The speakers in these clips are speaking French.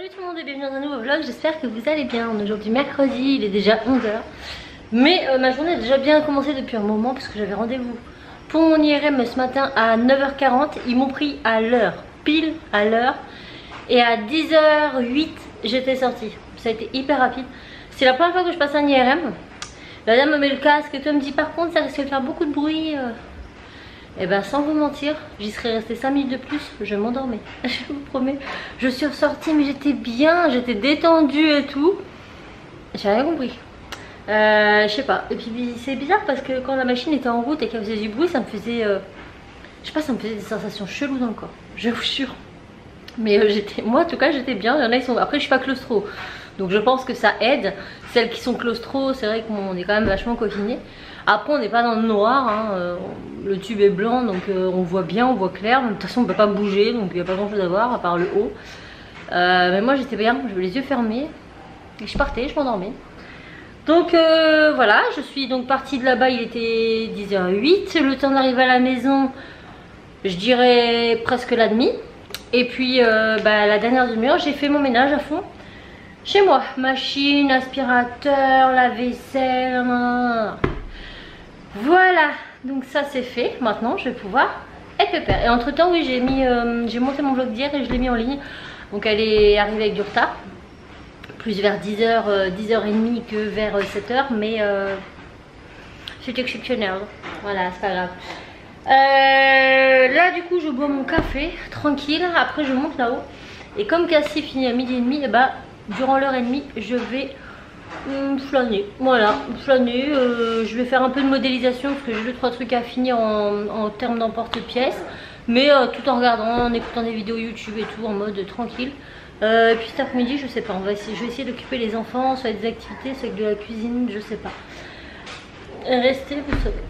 Salut tout le monde et bienvenue dans un nouveau vlog, j'espère que vous allez bien. On est aujourd'hui mercredi, il est déjà 11 h. Mais ma journée a déjà bien commencé depuis un moment parce que j'avais rendez-vous pour mon IRM ce matin à 9 h 40. Ils m'ont pris à l'heure, pile à l'heure. Et à 10 h 08 j'étais sortie. Ça a été hyper rapide. C'est la première fois que je passe un IRM. La dame me met le casque et tout, elle me dit par contre ça risque de faire beaucoup de bruit. Et ben sans vous mentir, j'y serais restée 5 minutes de plus, je m'endormais. Je vous promets. Je suis ressortie mais j'étais bien, j'étais détendue et tout. J'ai rien compris. Je sais pas. Et puis c'est bizarre parce que quand la machine était en route et qu'elle faisait du bruit, ça me faisait... je sais pas, ça me faisait des sensations cheloues dans le corps. Je vous jure. Mais moi en tout cas j'étais bien. Il y en a qui sont... Après je suis pas claustro. Donc je pense que ça aide. Celles qui sont claustro, c'est vrai qu'on est quand même vachement confinés. Après on n'est pas dans le noir, hein. Le tube est blanc donc on voit bien, on voit clair. De toute façon on peut pas bouger donc il n'y a pas grand chose à voir à part le haut. Mais moi j'étais bien, j'avais les yeux fermés. Et je partais, je m'endormais. Donc voilà, je suis donc partie de là-bas, il était 10 h 08. Le temps d'arriver à la maison, je dirais presque la demi. Et puis la dernière demi-heure j'ai fait mon ménage à fond. Chez moi, machine, aspirateur, la vaisselle, voilà, donc ça c'est fait. Maintenant je vais pouvoir être pépère. Et entre temps oui j'ai monté mon vlog d'hier et je l'ai mis en ligne. Donc elle est arrivée avec du retard. Plus vers 10 h, 10 h 30 que vers 7 h. Mais c'est exceptionnel. Voilà, c'est pas grave. Là du coup je bois mon café tranquille. Après je monte là-haut. Et comme Cassie finit à 12h30, et bah durant l'heure et demie je vais flâner. Voilà, flâner. Je vais faire un peu de modélisation parce que j'ai 2-3 trucs à finir en termes d'emporte-pièce. Mais tout en regardant, en écoutant des vidéos YouTube et tout en mode tranquille. Et puis cet après-midi, je sais pas, je vais essayer d'occuper les enfants, soit avec des activités, soit avec de la cuisine, je sais pas. Restez, vous savez.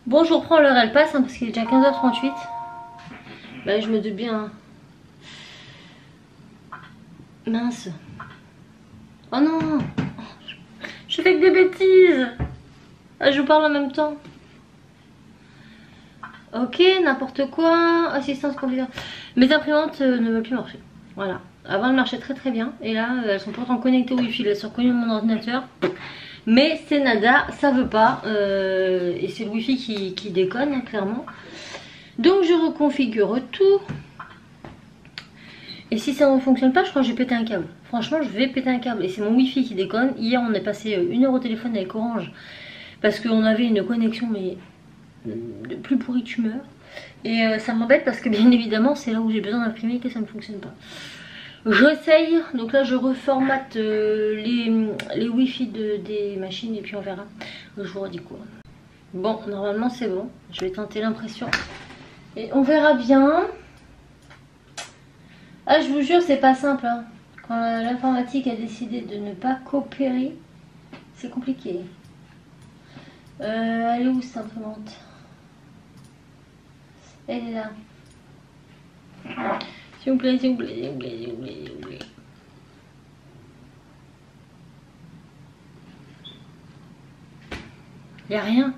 Bon, je reprends l'heure, elle passe, hein, parce qu'il est déjà 15 h 38. Bah, je me doute bien. Hein. Mince. Oh non, je fais que des bêtises. Ah, je vous parle en même temps. Ok, n'importe quoi. Assistance computer. Mes imprimantes ne veulent plus marcher. Voilà. Avant elles marchaient très très bien. Et là elles sont pourtant connectées au wifi. Elles sont reconnues de mon ordinateur. Mais c'est nada, ça veut pas. Et c'est le wifi qui déconne hein, clairement. Donc je reconfigure tout. Et si ça ne fonctionne pas, je crois que j'ai pété un câble. Franchement, je vais péter un câble. Et c'est mon wifi qui déconne. Hier, on est passé 1 heure au téléphone avec Orange. Parce qu'on avait une connexion, mais de plus pourri que tu meurs. Et ça m'embête parce que, bien évidemment, c'est là où j'ai besoin d'imprimer que ça ne fonctionne pas. J'essaye. Donc là, je reformate les wifi des machines. Et puis on verra. Je vous redis quoi. Bon, normalement, c'est bon. Je vais tenter l'impression. Et on verra bien. Ah, je vous jure, c'est pas simple. Hein. Quand l'informatique a décidé de ne pas coopérer, c'est compliqué. Elle est où cette imprimante? Elle est là. S'il vous plaît, s'il vous plaît, s'il vous plaît, s'il vous plaît, s'il vous plaît. Il n'y a rien.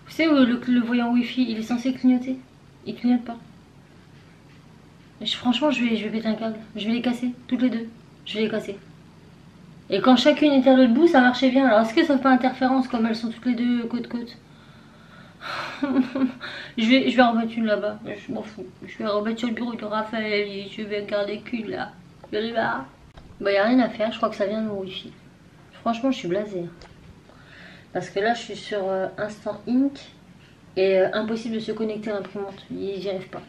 Vous savez, le voyant Wi-Fi, il est censé clignoter. Il clignote pas. Franchement, je vais péter un câble. Je vais les casser, toutes les deux. Je vais les casser. Et quand chacune était à l'autre bout, ça marchait bien. Alors, est-ce que ça fait pas interférence comme elles sont toutes les deux côte-côte? je vais en remettre une là-bas. Je m'en fous. Je vais remettre sur le bureau de Raphaël et je vais garder qu'une là. Bah, y a rien à faire. Je crois que ça vient de mon wifi. Franchement, je suis blasée. Parce que là, je suis sur Instant Ink. Et impossible de se connecter à l'imprimante. J'y arrive pas.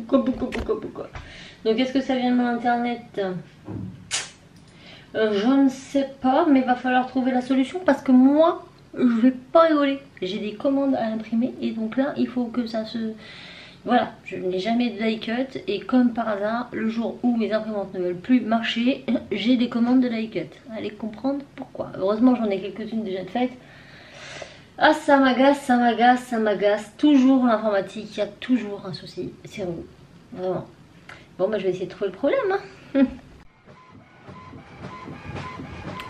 Pourquoi? Donc est-ce que ça vient de mon internet? Je ne sais pas, mais il va falloir trouver la solution parce que moi je vais pas rigoler. J'ai des commandes à imprimer et donc là il faut que ça se... Voilà, je n'ai jamais de die cut et comme par hasard, le jour où mes imprimantes ne veulent plus marcher, j'ai des commandes de die cut. Allez comprendre pourquoi. Heureusement j'en ai quelques-unes déjà de faites. Ah, ça m'agace, ça m'agace, ça m'agace. Toujours l'informatique, il y a toujours un souci. C'est relou, vraiment. Bon, bah je vais essayer de trouver le problème. Hein.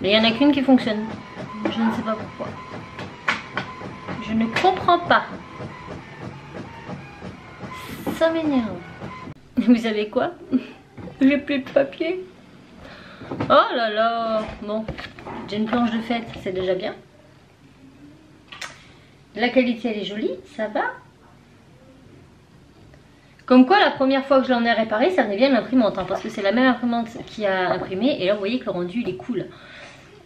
Mais il n'y en a qu'une qui fonctionne. Je ne sais pas pourquoi. Je ne comprends pas. Ça m'énerve. Vous savez quoi? J'ai plus de papier. Oh là là. Bon, j'ai une planche de fête, c'est déjà bien. La qualité elle est jolie, ça va. Comme quoi la première fois que je l'en ai réparé, ça venait bien de l'imprimante, hein, parce que c'est la même imprimante qui a imprimé. Et là vous voyez que le rendu il est cool.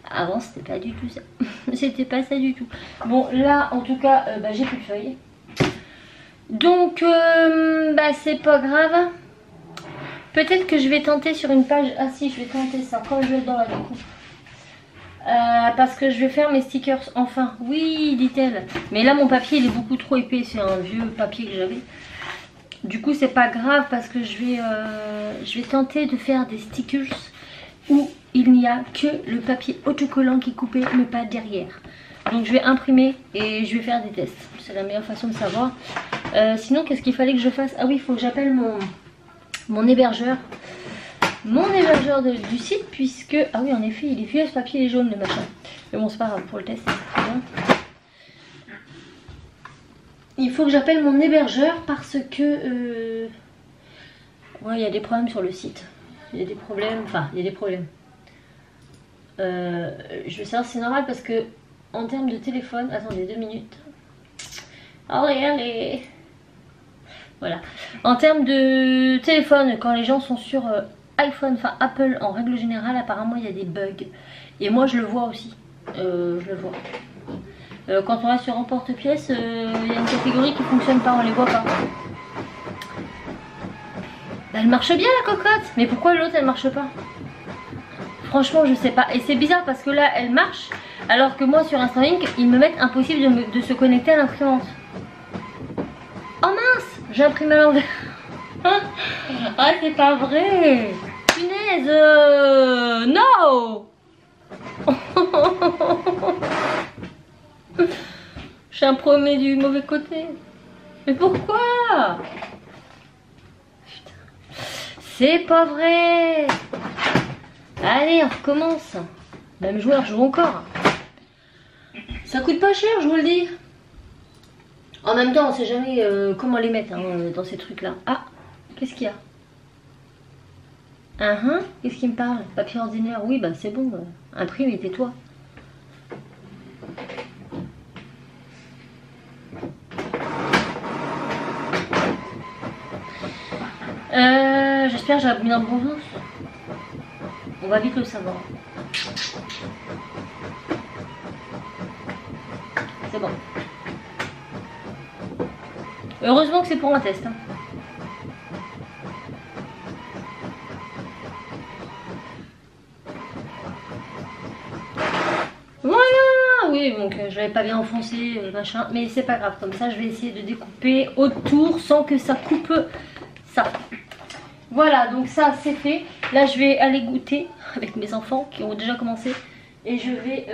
Avant c'était pas du tout ça. C'était pas ça du tout. Bon là en tout cas j'ai plus de feuilles. Donc c'est pas grave. Peut-être que je vais tenter sur une page. Ah si, je vais tenter ça quand je vais dans la découpe. Parce que je vais faire mes stickers enfin. Oui, dit-elle. Mais là mon papier il est beaucoup trop épais. C'est un vieux papier que j'avais. Du coup c'est pas grave parce que je vais tenter de faire des stickers où il n'y a que le papier autocollant qui est coupé mais pas derrière. Donc je vais imprimer et je vais faire des tests. C'est la meilleure façon de savoir. Sinon qu'est-ce qu'il fallait que je fasse? Ah oui, il faut que j'appelle mon hébergeur. Mon hébergeur du site puisque... Ah oui en effet il est vieux ce papier, il est jaune le machin. Mais bon c'est pas grave pour le test. C'est bien. Il faut que j'appelle mon hébergeur parce que... Ouais il y a des problèmes sur le site. Il y a des problèmes. Enfin il y a des problèmes. Je veux savoir si c'est normal parce que en termes de téléphone... Attendez 2 minutes. Allez. Voilà. En termes de téléphone, quand les gens sont sur iPhone, enfin Apple en règle générale, apparemment il y a des bugs. Et moi je le vois aussi. Je le vois. Quand on reste sur emporte-pièce, il y a une catégorie qui fonctionne pas, on les voit pas. Elle marche bien la cocotte, mais pourquoi l'autre elle marche pas? Franchement je sais pas. Et c'est bizarre parce que là elle marche, alors que moi sur Instalink ils me mettent impossible de se connecter à l'imprimante. Oh mince, j'ai imprimé à l'envers. Ah c'est pas vrai. Punaise, non. J'ai imprimé du mauvais côté. Mais pourquoi? Putain. C'est pas vrai. Allez on recommence. Même joueur joue encore. Ça coûte pas cher je vous le dis. En même temps, on sait jamais comment les mettre dans ces trucs-là. Ah, qu'est-ce qu'il y a? Qu'est-ce qu'il me parle? Papier ordinaire, oui, bah c'est bon. Imprime et tais-toi. J'espère que j'ai mis dans le bon sens. On va vite le savoir. C'est bon. Heureusement que c'est pour un test. Hein. Voilà. Oui, donc je l'avais pas bien enfoncé, machin. Mais c'est pas grave, comme ça je vais essayer de découper autour sans que ça coupe ça. Voilà, donc ça c'est fait. Là je vais aller goûter avec mes enfants qui ont déjà commencé. Et je vais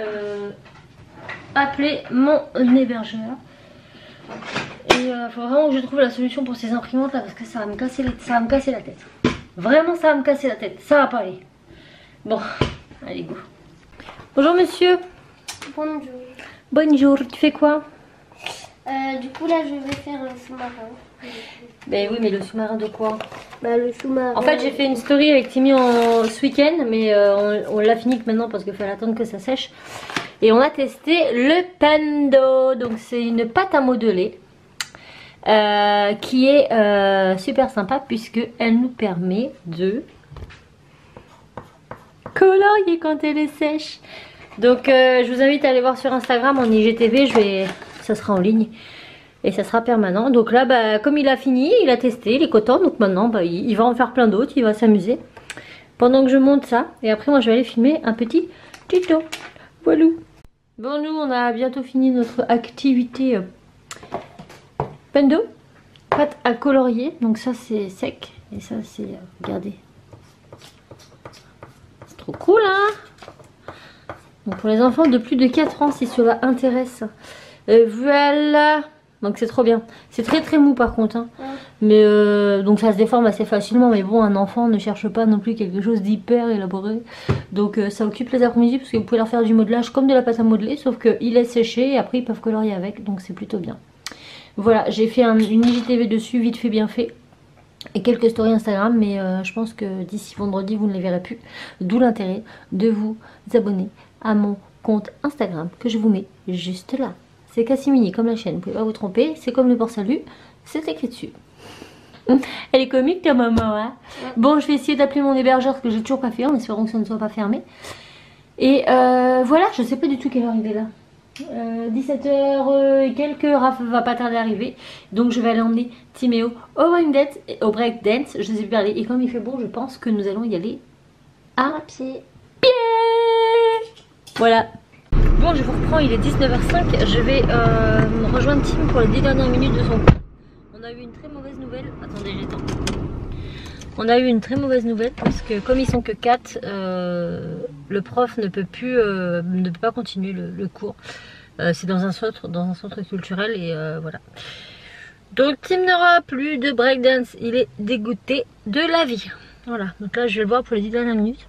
appeler mon hébergeur. Et faut vraiment que je trouve la solution pour ces imprimantes là parce que ça va me casser la tête. Vraiment ça va me casser la tête. Ça va pas aller. Bon, allez go. Bonjour monsieur. Bonjour. Bonjour, tu fais quoi? Du coup là je vais faire le sous-marin. Ben oui mais le sous-marin de quoi? Bah le sous-marin. En fait j'ai fait une story avec Timmy ce week-end mais on l'a fini que maintenant parce qu'il fallait attendre que ça sèche. Et on a testé le Pendo. Donc c'est une pâte à modeler. Qui est super sympa puisque elle nous permet de colorier quand elle est sèche. Donc je vous invite à aller voir sur Instagram en IGTV, ça sera en ligne et ça sera permanent. Donc là comme il a fini, il a testé, il est content, donc maintenant il va en faire plein d'autres, il va s'amuser pendant que je monte ça. Et après moi je vais aller filmer un petit tuto. Voilà. Bon nous on a bientôt fini notre activité Pendo, pâte à colorier, donc ça c'est sec et ça c'est, regardez, c'est trop cool hein. Donc pour les enfants de plus de 4 ans si cela intéresse, voilà, donc c'est trop bien, c'est très mou par contre hein. Mais donc ça se déforme assez facilement, mais bon un enfant ne cherche pas non plus quelque chose d'hyper élaboré, donc ça occupe les après-midi parce que vous pouvez leur faire du modelage comme de la pâte à modeler, sauf qu'il est séché et après ils peuvent colorier avec, donc c'est plutôt bien. Voilà, j'ai fait une IGTV dessus, vite fait bien fait. et quelques stories Instagram, mais je pense que d'ici vendredi vous ne les verrez plus. D'où l'intérêt de vous abonner à mon compte Instagram que je vous mets juste là. C'est Cassimini comme la chaîne, vous pouvez pas vous tromper, c'est comme le port salut, c'est écrit dessus. Elle est comique ta maman, hein. Bon, je vais essayer d'appeler mon hébergeur parce que j'ai toujours pas fait, en espérant que ça ne soit pas fermé. Et voilà, je sais pas du tout quelle heure il est là. 17h et quelques, Raph va pas tarder à arriver. Donc je vais aller emmener Timéo au breakdance, je sais plus parler. Et comme il fait beau, je pense que nous allons y aller à pied. Voilà. Bon, je vous reprends, il est 19h05. Je vais rejoindre Tim pour les 10 dernières minutes de son cours. On a eu une très mauvaise nouvelle. Attendez, j'étends. On a eu une très mauvaise nouvelle parce que comme ils sont que 4, le prof ne peut pas continuer le cours. C'est dans un centre culturel et voilà. Donc Tim n'aura plus de breakdance, il est dégoûté de la vie. Voilà, donc là je vais le voir pour les 10 dernières minutes.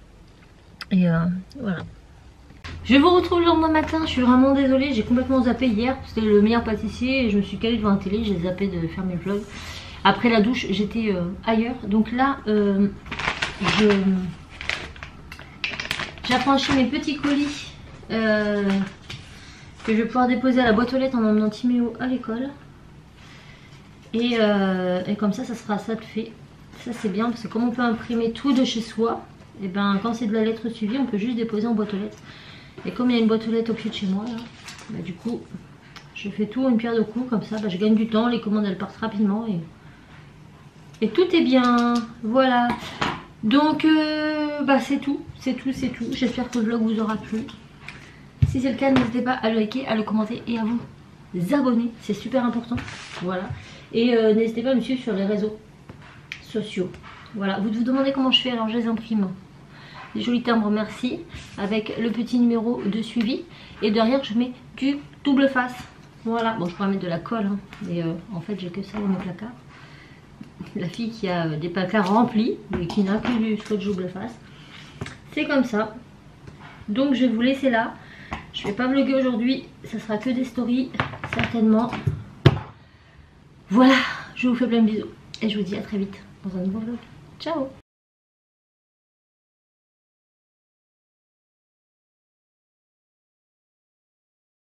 Et voilà. Je vous retrouve le lendemain matin, je suis vraiment désolée, j'ai complètement zappé hier. C'était le meilleur pâtissier et je me suis calée devant la télé, j'ai zappé de faire mes vlogs. Après la douche, j'étais ailleurs. Donc là, j'affranchis mes petits colis que je vais pouvoir déposer à la boîte aux lettres en emmenant Timéo à l'école. Et comme ça sera ça de fait. Ça c'est bien parce que comme on peut imprimer tout de chez soi, et ben quand c'est de la lettre suivie, on peut juste déposer en boîte aux lettres. Et comme il y a une boîte aux lettres au pied de chez moi, là, bah, du coup, je fais tout une pierre deux coups comme ça. Bah, je gagne du temps, les commandes elles partent rapidement et tout est bien. Voilà. Donc bah c'est tout. J'espère que le vlog vous aura plu. Si c'est le cas, n'hésitez pas à le liker, à le commenter et à vous abonner. C'est super important. Voilà. Et n'hésitez pas à me suivre sur les réseaux sociaux. Voilà. Vous demandez comment je fais, alors je les imprime. Des jolis timbres, merci. Avec le petit numéro de suivi. Et derrière, je mets du double face. Voilà. Bon, je pourrais mettre de la colle. Hein, mais en fait, j'ai que ça dans mes placards. La fille qui a des placards remplis, mais qui n'a que du scotch double face. C'est comme ça. Donc, je vais vous laisser là. Je vais pas vlogger aujourd'hui. Ça sera que des stories, certainement. Voilà. Je vous fais plein de bisous. Et je vous dis à très vite dans un nouveau vlog. Ciao!